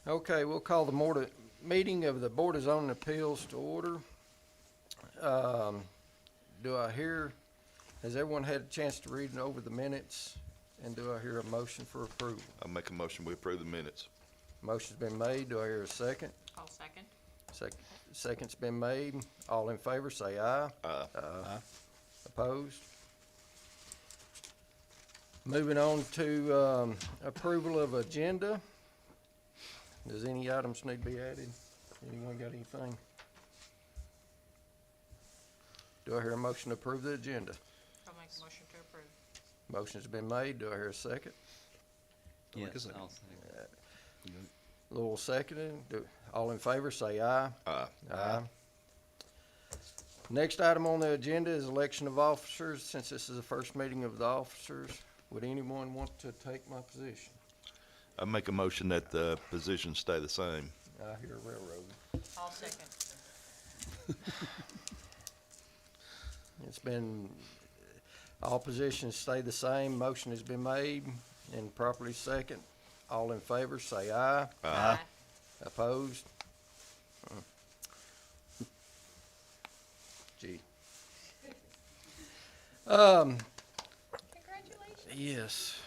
Okay, we'll call the meeting of the Board of Zoning Appeals to order. Um, Do I hear, has everyone had a chance to read over the minutes? And do I hear a motion for approval? I make a motion, we approve the minutes. Motion's been made. Do I hear a second? I'll second. Second's been made. All in favor, say aye. Aye. Opposed? Moving on to approval of agenda. Does any items need to be added? Anyone got anything? Do I hear a motion to approve the agenda? I'll make a motion to approve. Motion's been made. Do I hear a second? Like a Yes, second. I'll second. Lowell seconded. All in favor, say aye. Aye. Aye. Next item on the agenda is election of officers. Since this is the first meeting of the officers, would anyone want to take my position? I make a motion that the positions stay the same. I hear railroad. I'll second. It's been, all positions stay the same. Motion has been made and properly second. All in favor, say aye. Aye. Opposed? Gee. Congratulations. Yes.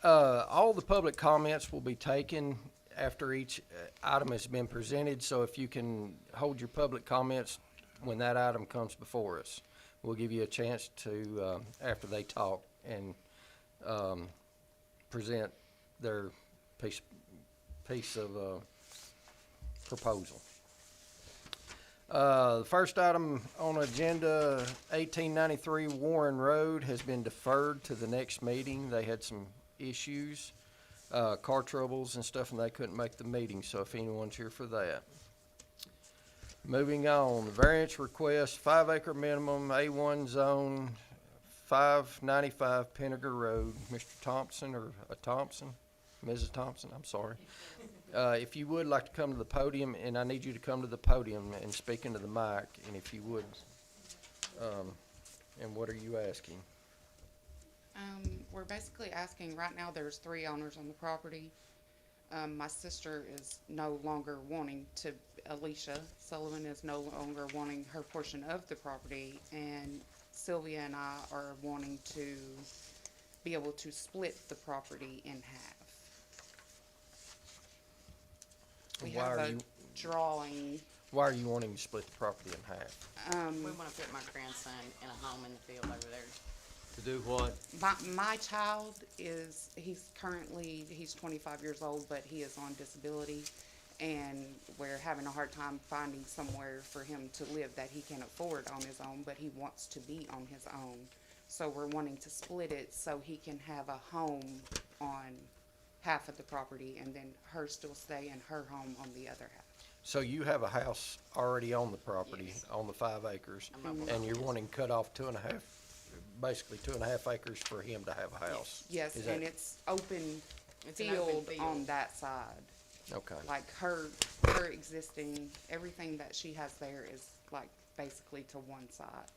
All the public comments will be taken after each item has been presented, so if you can hold your public comments when that item comes before us. We'll give you a chance to, after they talk, and present their piece of proposal. The first item on agenda, 1893 Warren Road, has been deferred to the next meeting. They had some issues, car troubles and stuff, and they couldn't make the meeting, so if anyone's here for that. Moving on, variance request, 5 acre minimum, A1 zone, 595 Pinnaker Road. Mr. Thompson, or Thompson, Mrs. Thompson, I'm sorry. If you would like to come to the podium, and I need you to come to the podium and speak into the mic, and if you would, and what are you asking? We're basically asking, right now, there's 3 owners on the property. My sister is no longer wanting to, Alicia Sullivan is no longer wanting her portion of the property, and Sylvia and I are wanting to be able to split the property in half. We Why have are a you- drawing, Why are you wanting to split the property in half? We wanna put my grandson in a home in the field over there. To do what? my child is, he's 25 years old, but he is on disability, and we're having a hard time finding somewhere for him to live that he can afford on his own, but he wants to be on his own. So we're wanting to split it so he can have a home on half of the property, and then her still stay in her home on the other half. So you have a house already on the property, Yes. on the 5 acres, I'm not- and you're wanting cut off 2.5, basically 2.5 acres for him to have a house? Yes, Is that- and it's open It's an open field field. on that side. Okay, Like her existing, everything that she has there is like basically to one side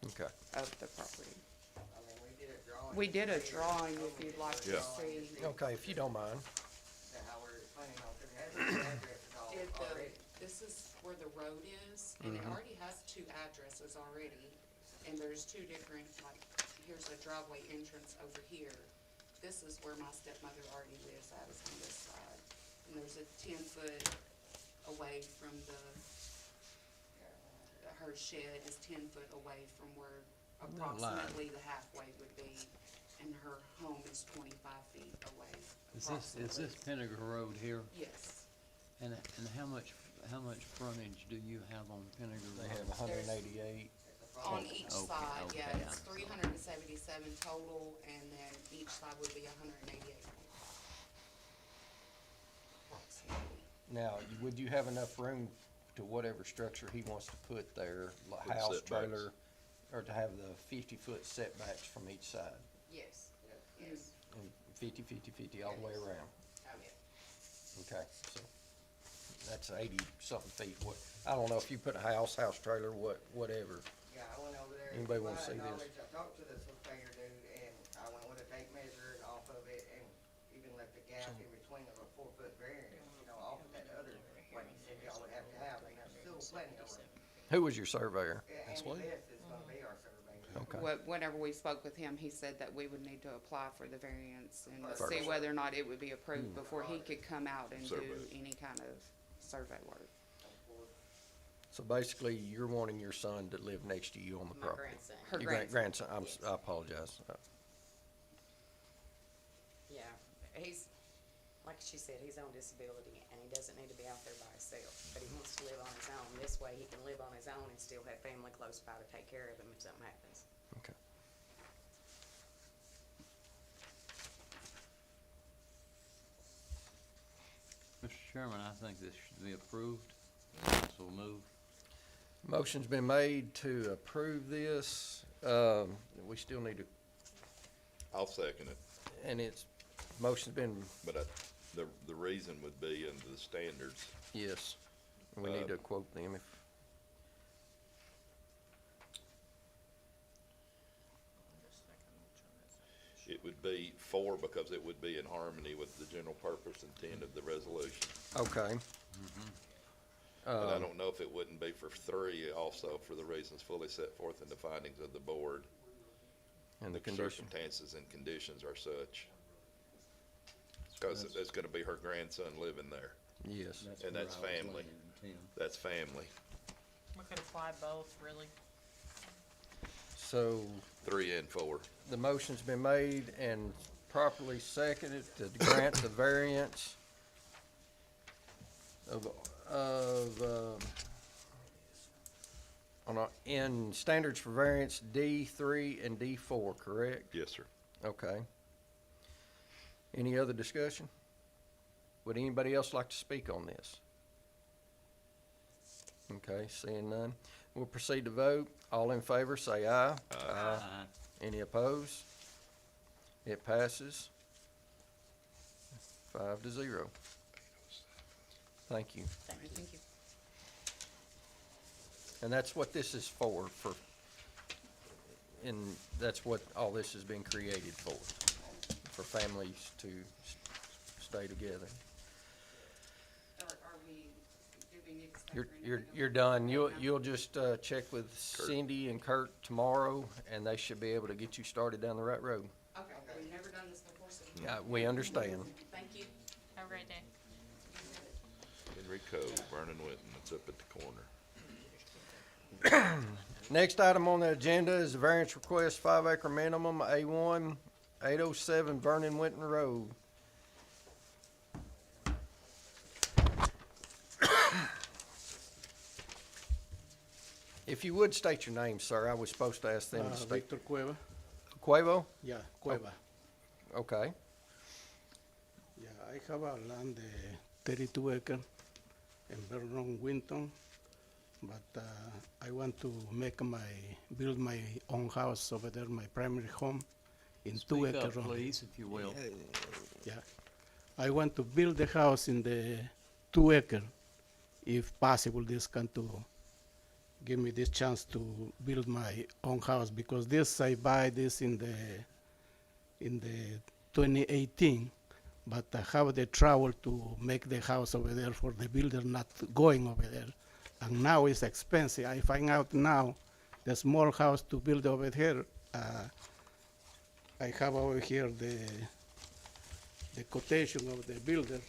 okay. of the property. I mean, we did a drawing. We did a drawing if you'd like to Yeah. see. Okay, if you don't mind. To how we're planning on, because it has the addresses all already. This is where the road is, and it already has 2 addresses already. And there's 2 different, like, here's a driveway entrance over here. This is where my stepmother already lives at, is on this side. And there's a 10-foot away from her shed is 10 foot away from where approximately the halfway would be. And her home is 25 feet away. Is this approximately. Pinnaker Road here? Yes. And how much frontage do you have on Pinnaker Road? They have 188. On each Okay, side, yeah, okay. it's 377 total, and then each side would be 188. Approximately. Now, would you have enough room to whatever structure he wants to put there, like For the house, setbacks. trailer, or to have the 50-foot setbacks from each side? Yes. Yes. And 50, 50, 50 all the way around? Oh, yeah. Okay, so that's 80-something feet. What, I don't know if you put a house, trailer, whatever. Yeah, I went over there. Anybody wanna with see my this? knowledge, I talked to the surveyor dude, and I went with a tape measure off of it, and even left a gap in between of a 4-foot variance, you know, Who was your surveyor? Andy Liss is gonna be our surveyor. Okay. Whenever we spoke with him, he said that we would need to apply for the variance and First. see whether or not it would be approved before he could come out and do Survey. any kind of survey work. So basically, you're wanting your son to live next to you on the My property? grandson. Her Your grandson, Yes. I apologize. Yeah, he's, like she said, he's on disability and he doesn't need to be out there by himself, but he wants to live on his own. This way he can live on his own and still have family close by to take care of him if something happens. Okay. Mr. Chairman, I think this should be approved. So move. Motion's been made to approve this. We still need to, I'll second it, and motion's been, but the reason would be under the standards. yes. We need to quote them if, It would be 4 because it would be in harmony with the general purpose intent of the resolution. okay. But I don't know if it wouldn't be for 3 also for the reasons fully set forth in the findings of the board. And the condition. Circumstances and conditions are such. Because there's gonna be her grandson living there. Yes. And where that's I was family. laying, Tim. That's family. We could apply both, really. So 3 and 4. the motion's been made and properly seconded to grant the variance in standards for variance D3 and D4, correct? Yes, sir. Okay. Any other discussion? Would anybody else like to speak on this? Okay, seeing none. We'll proceed to vote. All in favor, say aye. Aye. Any opposed? It passes 5-0. Thank you. Thank you. And that's what this is for, and that's what all this has been created for families to stay together. Are we, do we need to stay for You're anything else? done. You'll just, check with Cindy and Kurt tomorrow, and they should be able to get you started down the right road. Okay, we've never done this before, so. We understand. Thank you. Have a great day. Henry Cove, Vernon Winton, it's up at the corner. Next item on the agenda is a variance request, 5-acre minimum, A1, 807 Vernon Winton Road. If you would state your name, sir, I was supposed to ask them to state. Victor Cueva. Cuevo? Yeah, Cueva. Okay, Yeah, I have a land 32 acre in Vernon, Winton, but I want to build my own house over there, my primary home, in 2 Speak up, acres. please, if you will. Yeah, I want to build the house in the 2 acre, if possible. This can to give me this chance to build my own house, because this I buy this in the 2018, but I have the trouble to make the house over there for the builder not going over there, and now it's expensive. I find out now the small house to build over here. I have over here the quotation of the builder.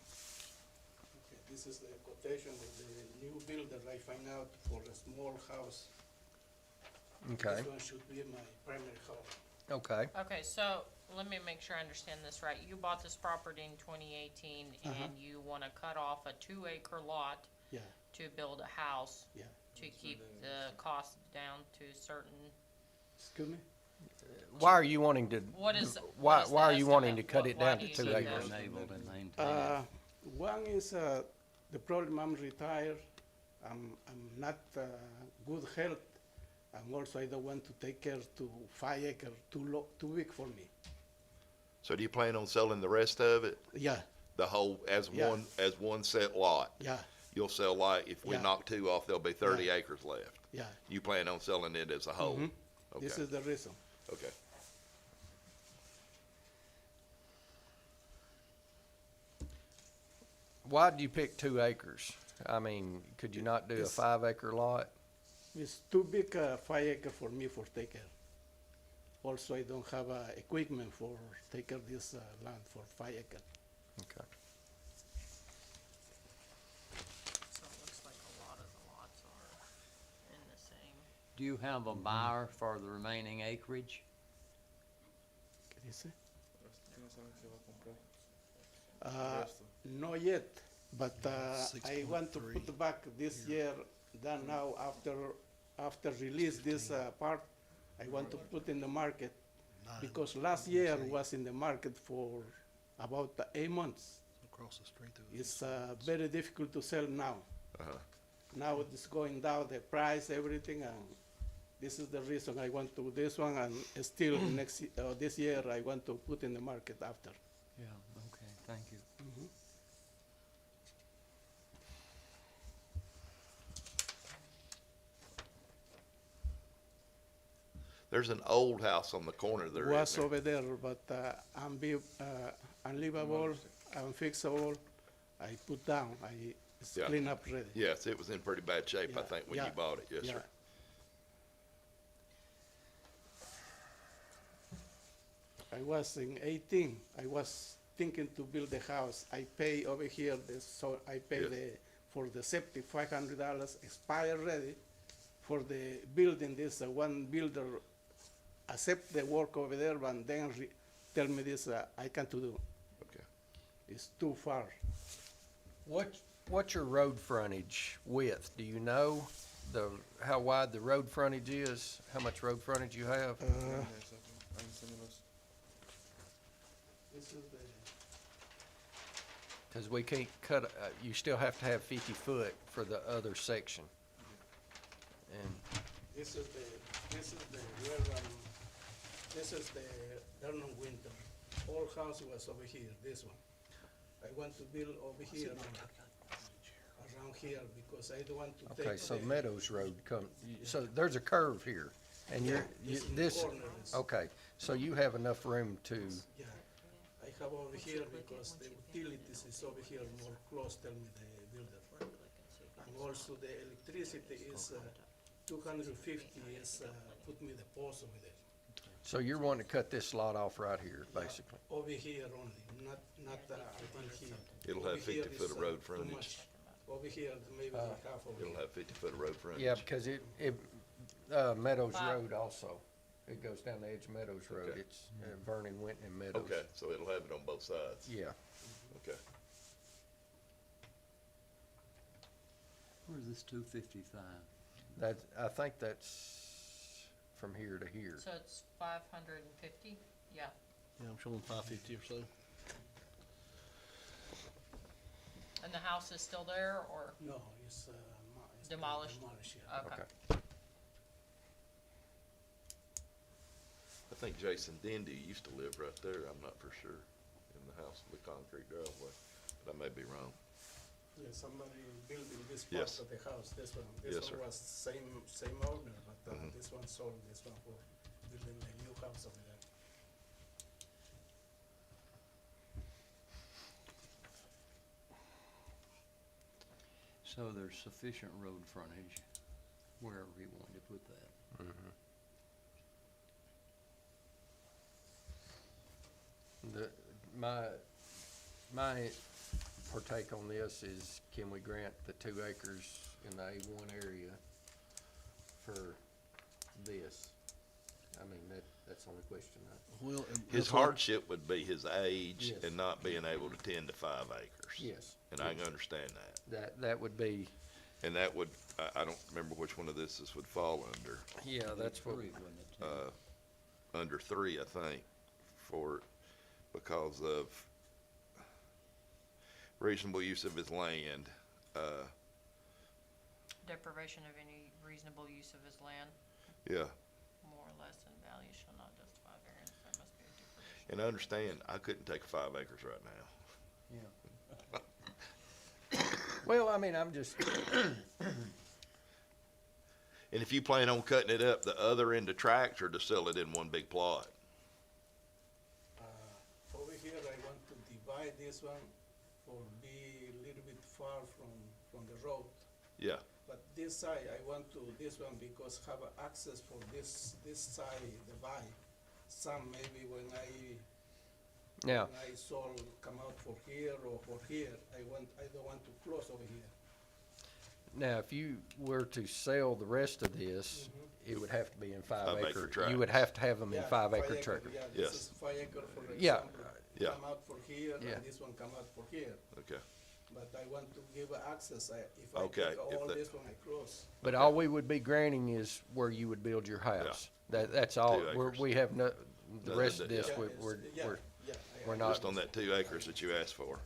Okay, this is the quotation of the new builder I find out for a small house. okay, This one should be my primary home. okay. Okay, so let me make sure I understand this right. You bought this property in 2018 and you want to cut off a 2-acre lot Yeah, to build a house yeah. to keep the cost down to certain, Excuse me? Why are you wanting to? what is? Why what is are the you wanting to estimate? cut it Why down do to you 2 need acres? that? Enabled and maintained. One is the problem. I'm retired. I'm not good health, and also I don't want to take care to 5 acre too big for me. So do you plan on selling the rest of it? Yeah, The whole, Yeah. as one set lot? yeah, You'll sell like, if we Yeah. knock 2 off, there'll be 30 Yeah. acres left. yeah. You plan on selling it as a whole? Mhm. This Okay, is the reason. okay. why did you pick 2 acres? I mean, could you not do a It's- 5-acre lot? It's too big, 5 acre for me for take care. Also, I don't have equipment for take care this land for 5 acre. Okay. So it looks like a lot of the lots are in the same. Do you have a buyer for the remaining acreage? ¿Qué dice? Not yet, but I want to put back this year, then now after release this part, I want to put in the market, because last year was in the market for about 8 months. Across the street there. It's very difficult to sell now. Uh-huh. Now it's going down, the price, everything, and this is the reason I want to do this one, and still this year I want to put in the market after. Yeah, okay, thank you. There's an old house on the corner there, Was isn't there? over there, but unlivable, unfixable. I put down, it's Yeah. clean up ready. Yes, it was in pretty bad shape, I Yeah, think, when you yeah, bought it, yes, yeah. sir. I was in 18, I was thinking to build a house. I pay over here, so I pay Yes. for the septic $500, expired ready. For the building, this one builder accept the work over there, and then tell me this, I can't do. Okay. It's too far. What's your road frontage width? Do you know how wide the road frontage is? How much road frontage you have? This is the, Because we can't cut, you still have to have 50 foot for the other section. And, this is the, this is the Vernon Winter. All house was over here, this one. I want to build over here, around here, because I don't want to take. okay, so the- Meadows Road so there's a curve here. And Yeah, this corner is- okay, so you have enough room to, Yeah, I have over here because the utilities is over here more close, tell me the builder. And also the electricity is 250 is, put me the post over there. so you're wanting to cut this lot off right here, basically? Over here only, not I think here. It'll Over have here 50 foot is, of road too frontage. much. Over here, maybe half of It'll it. have 50 foot of road frontage. Yeah, because Meadows Five. Road also, it goes down the edge of Meadows Road. Okay. It's Vernon, Winton, and Meadows. Okay, so it'll have it on both sides. Yeah. Okay. Where's this 255? I think that's from here to here. So it's 550? Yeah. Yeah, I'm showing 550 or so. And the house is still there, or? No, it's Demolished? yeah. Okay. I think Jason Dendy used to live right there, I'm not for sure, in the house with the concrete driveway, but I may be wrong. Yeah, somebody building this Yes. part of the house, this one. Yes, This sir. one was same owner, but Mhm. this one sold this one for building the new house over there. So there's sufficient road frontage wherever he wanted to put that. My partake on this is, can we grant the 2 acres in the A1 area for this? I mean, that's the only question. Well, and His that's what- hardship would be his age Yes. and not being able to tend to 5 acres. Yes. And I can understand that. That would be, And that would, I don't remember which one of this would fall under. yeah, that's what, Three, wouldn't it, Tim? Under 3, I think, because of reasonable use of his land. Deprivation of any reasonable use of his land, Yeah, more or less in value shall not justify variance. There must be a deprivation. and I understand, I couldn't take 5 acres right now. Yeah. well, I mean, I'm just, And if you plan on cutting it up the other end of tracts or to sell it in one big plot? Over here, I want to divide this one for be a little far from the road. Yeah, But this side, I want to, this one because have a access for this side, the buy. Some maybe when Now, I saw come out for here or for here, I don't want to close over here. now, if you were to sell the rest of this, it would have to be in 5 5 acre. acre You would tracts. have to have them in Yeah, 5 acre tract. Yeah, Yes. this is 5 acre for Yeah. example. Yeah. Come out for here Yeah. and this one come out for here. okay. But I want to give access, if I Okay, take if all that- this one, I close. But all we would be granting is where you would build your house. That's all. 2 We're, acres. we have no, the No, rest of yeah. this, Yeah, we're, it's- we're, yeah, we're, yeah, we're I not. Just on that 2 acres that you asked for.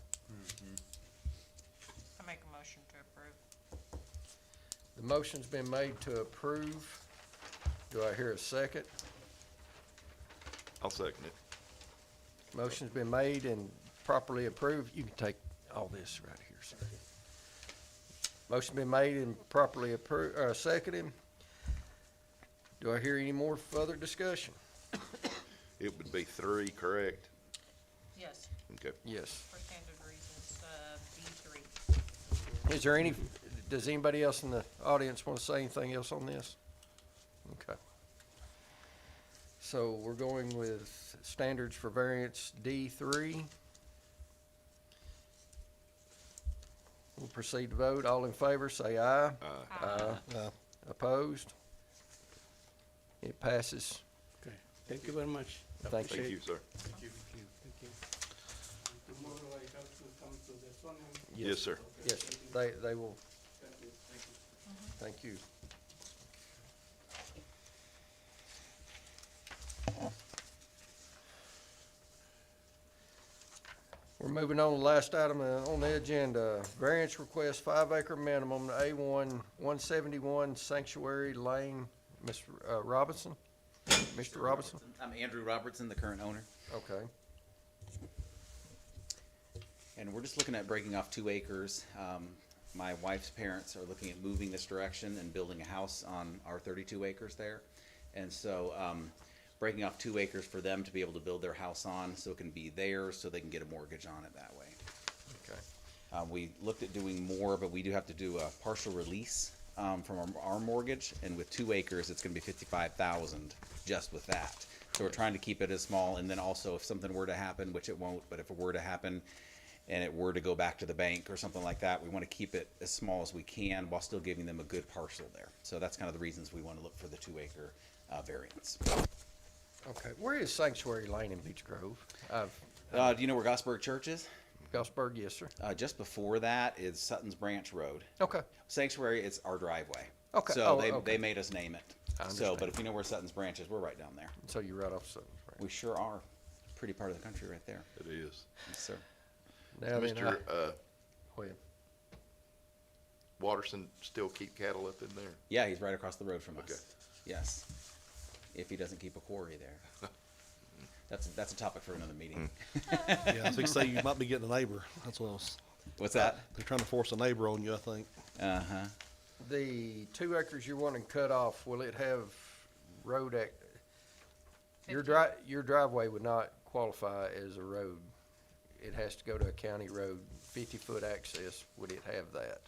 I make a motion to approve. The motion's been made to approve. Do I hear a second? I'll second it. Motion's been made and properly approved. You can take all this right here, sir. Motion been made and properly approved, seconded. Do I hear any more further discussion? It would be 3, correct? Yes, Okay. Yes. for standard reasons, B3. Is there any, does anybody else in the audience want to say anything else on this? Okay. So we're going with standards for variance D3. We'll proceed to vote. All in favor, say aye. Aye. Opposed? It passes. Okay, thank you very much. Thank Thank you, sir. Thank you. Tomorrow I have to come to the phone. Yes, sir. Yes, they will, thank you. We're moving on to the last item on the agenda. Variance request, 5 acre minimum, A1, 171 Sanctuary Lane. Mr. Robinson? Mr. Robinson? I'm Andrew Robertson, the current owner, Okay. and we're just looking at breaking off 2 acres. My wife's parents are looking at moving this direction and building a house on our 32 acres there. And so, breaking off 2 acres for them to be able to build their house on, so it can be theirs, so they can get a mortgage on it that way. Okay. We looked at doing more, but we do have to do a partial release from our mortgage, and with 2 acres, it's gonna be $55,000 just with that. So we're trying to keep it as small, and then also if something were to happen, which it won't, but if it were to happen, and it were to go back to the bank or something like that, we wanna keep it as small as we can while still giving them a good parcel there. So that's kind of the reasons we wanna look for the 2 acre variance. Okay. Where is Sanctuary Lane in Beech Grove? Do you know where Gosberg Church is? Gosberg, yes, sir. Just before that is Sutton's Branch Road. Okay. Sanctuary, it's our driveway. Okay. So Oh, they okay. made us name it. I So, understand. but if you know where Sutton's Branch is, we're right down there. So you're right off Sutton's We Branch. sure are. Pretty part of the country right there. It is. Yes, sir. Now then, Mr. go ahead. Watterson still keep cattle up in there? Yeah, he's right across the road from Okay. us. Yes. If he doesn't keep a quarry there. That's a topic for another meeting. Yeah, so you say you might be getting a neighbor. That's what I was, What's that? they're trying to force a neighbor on you, I think. Uh-huh. The 2 acres you're wanting cut off, will it have road your driveway would not qualify as a road. It has to go to a county road, 50-foot access. Would it have that?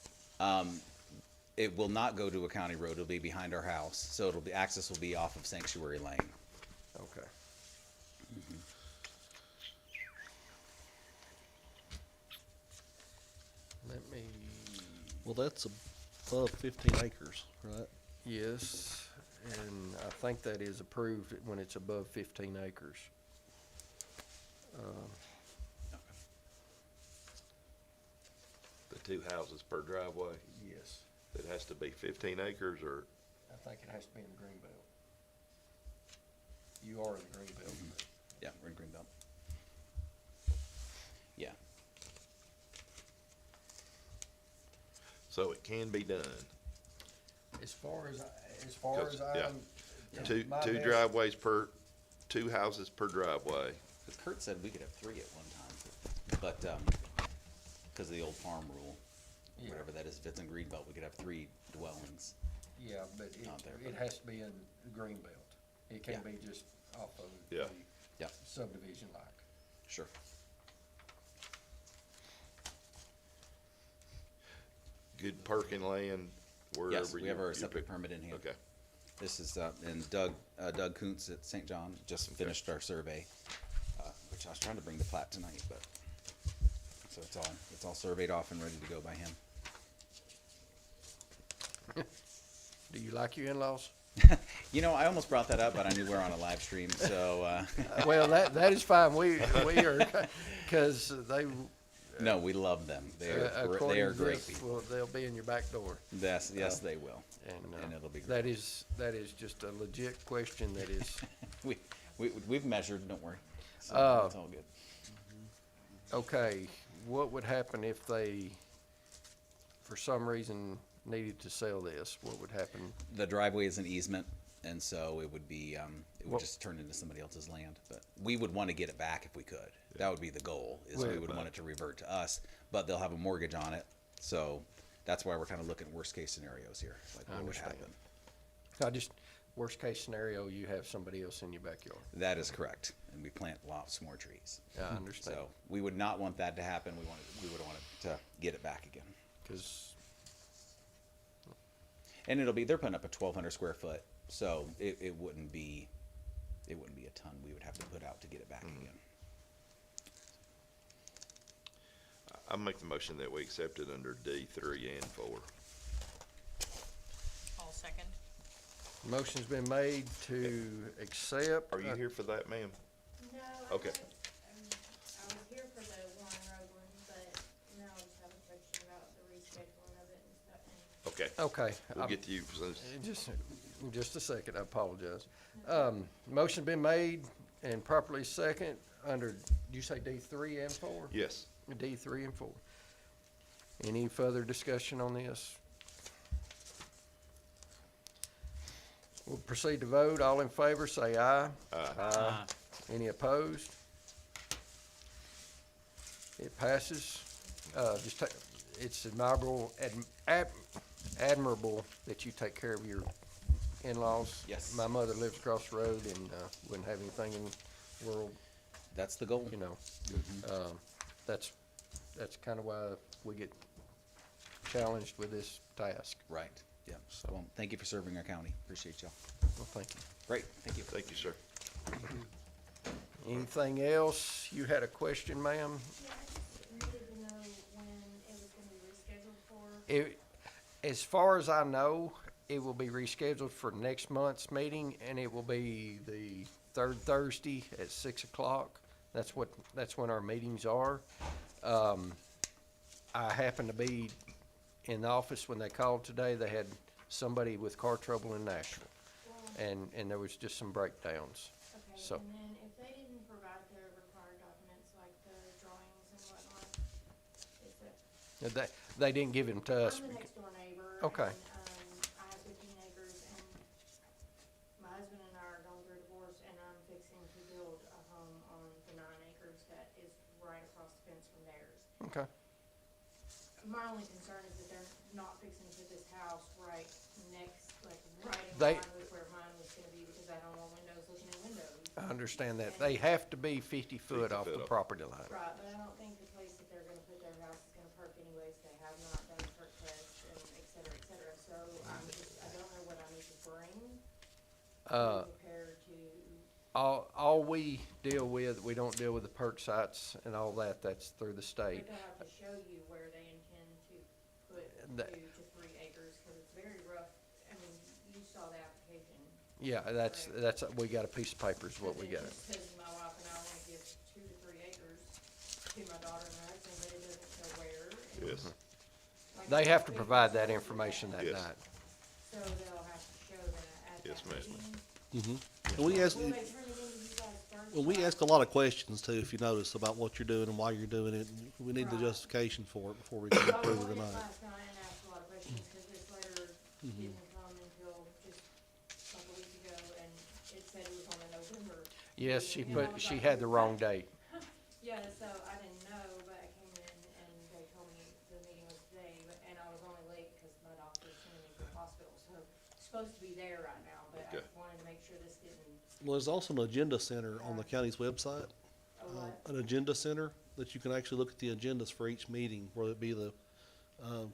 It will not go to a county road. It'll be behind our house. So it'll be, access will be off of Sanctuary Lane. Okay. Let me, Well, that's above 15 acres, right? yes, and I think that is approved when it's above 15 acres. The 2 houses per driveway? Yes. It has to be 15 acres or, I think it has to be in the green belt. You are in the green belt. Yeah, we're in Greenbelt. Yeah. so it can be done. As far as Yeah. I'm. Two my best- driveways per, 2 houses per driveway. Because Kurt said we could have 3 at one time, but, because of the old farm rule, Yeah. whatever that is, if it's in Greenbelt, we could have 3 dwellings. Yeah, but Out there, it but- has to be in the green belt. It can't Yeah. be just off of Yeah. the Yeah, subdivision like. sure. good parking land wherever Yes, we have our you septic pick? permit in hand. Okay. This is, and Doug Kuntz at St. John just finished our survey, which I was trying to bring the plat tonight, but, so it's all surveyed off and ready to go by him. Do you like your in-laws? You know, I almost brought that up, but I knew we were on a live stream, so, Well, that is fine. We are, because they, no, we love them. They according are to great this, people. well, they'll be in your back door. Yes, they will. And it'll be great. that is just a legit question that is, We've measured, don't worry. So Uh, it's all good. okay, what would happen if they, for some reason, needed to sell this? What would happen? The driveway is an easement, and so it would be, it would Well- just turn into somebody else's land. But we would want to get it back if we could. That would be the goal, is we Well, would want it to revert to us, but they'll have a mortgage on it. So that's why we're kind of looking at worst-case scenarios here, like I what would understand. happen. Worst case scenario, you have somebody else in your backyard. That is correct, and we plant lots more trees. I understand. So we would not want that to happen. We would want it to get it back again. Because, And they're putting up a 1,200 square foot, so it wouldn't be a ton we would have to put out to get it back again. I make the motion that we accept it under D3 and 4. I'll second. motion's been made to accept. Are you here for that, ma'am? No. Okay. I was here for the Warren Road one, but now I just have a question about the rescheduling of it and stuff. And Okay. Okay. We'll get to you. Just a second, I apologize. Motion been made and properly second under, did you say D3 and 4? Yes. D3 and 4. Any further discussion on this? We'll proceed to vote. All in favor, say aye. Aye. Any opposed? It passes. It's admirable that you take care of your in-laws. Yes. My mother lives across the road and, wouldn't have anything in the world, That's the goal. you know. That's kind of why we get challenged with this task. Right, yeah. Well, thank you for serving our county. Appreciate y'all. Well, thank you. Great, thank you. Thank you, sir. Anything else? You had a question, ma'am? yeah, I just needed to know when it was gonna be rescheduled for. As far as I know, it will be rescheduled for next month's meeting, and it will be the third Thursday at 6 o'clock. That's when our meetings are. I happened to be in the office when they called today. They had somebody with car trouble in Nashville, and there was just some breakdowns. Okay, So- and then if they didn't provide the required documents, like the drawings and whatnot, is that, They didn't give them to us. I'm the next door neighbor. Okay. And, I have 15 acres and my husband and I are going through a divorce and I'm fixing to build a home on the 9 acres that is right across the fence from theirs. Okay. My only concern is that they're not fixing to put this house right next, like right in They- line with where mine was gonna be because I don't want windows looking at windows. I understand that. They have to be 50 foot 50 off foot the off. property line. Right, but I don't think the place that they're gonna put their house is gonna perk anyways. They have not done perk tests and et cetera, et cetera. So I don't know what I need to bring. Uh, Compared to, all we deal with, we don't deal with the perk sites and all that. That's through the but state. they'll have to show you where they intend to put That- 2 to 3 acres, cause it's very rough. I mean, you saw the application. Yeah, we got a piece of paper is what we got. But it just says my wife and I wanna give 2 to 3 acres to my daughter and my husband, but it doesn't show where. and Yes. like They I have said, to we provide just that wanted information that Yes. night. So they'll have to show that at Yes, that ma'am. meeting. And we ask, Will they turn it into you guys first? well, we ask a lot of questions too, if you notice, about what you're doing and why you're doing it. And we need the Right. justification for it before we can I approve it went tonight. last night and asked a lot of questions, cause this letter didn't come until just a couple weeks ago, and it said it was on the November. Yes, meeting, and I was she like, had the wrong date. Yeah, so I didn't know, but I came in and they told me the meeting was today, and I was only late because my doctor sent me to the hospital, so it's supposed to be there right now, but I Okay. wanted to make sure this didn't, Well, there's also an agenda center on the county's website, oh, what? an agenda center that you can actually look at the agendas for each meeting, whether it be the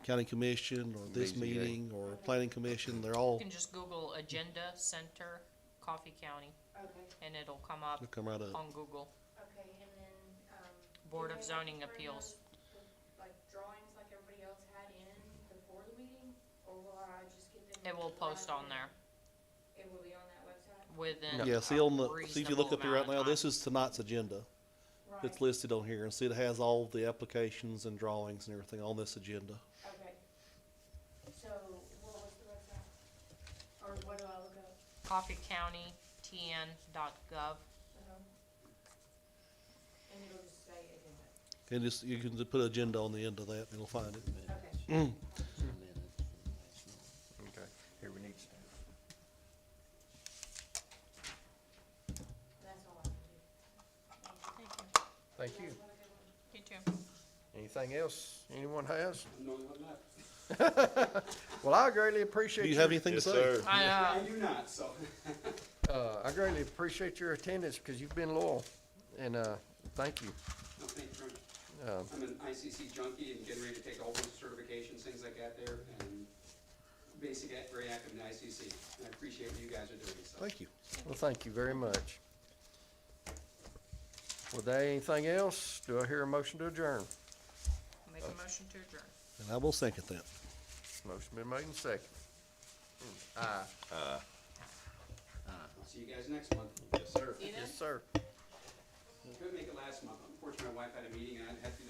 county commission or this BZA. meeting or planning commission, they're all, You can just Google Agenda Center, Coffee County, Okay, and it'll come up they'll come right up. on Google. okay, and then, Board do of they have to Zoning bring Appeals. like drawings like everybody else had in before the meeting, or will I just get them? It will post right on there It will be on that website? within Yeah, see on the, see if you look reasonable up here right amount of now, this time. is tonight's agenda. Right, It's listed on here, and see it has all the applications and drawings and everything on this agenda. okay. So, what was the website? Or what do I look up? coffeecountytn.gov. And it'll just say agenda, And just, you can just put agenda on the end of that, and you'll find it. okay. Minutes from last night. Okay, here we need to. That's all I can do. Thank you. Thank you. You too. Anything else anyone has? No one left. Well, I greatly appreciate Do you your, have anything to Yes, say? sir. I, I do not, so. I greatly appreciate your attendance because you've been loyal, and, thank you. No, thank you very much. Um, I'm an ICC junkie and getting ready to take all those certifications, things like that there, and basic, very active in the ICC. And I appreciate what you guys are doing, so. Thank you. Well, thank you very much. With that, anything else? Do I hear a motion to adjourn? make a motion to adjourn. And I will second that. Motion been made and second. Aye. I'll see you guys next month. Yes, sir. See you then? Yes, sir. Couldn't make it last month. Unfortunately, my wife had a meeting and I had to do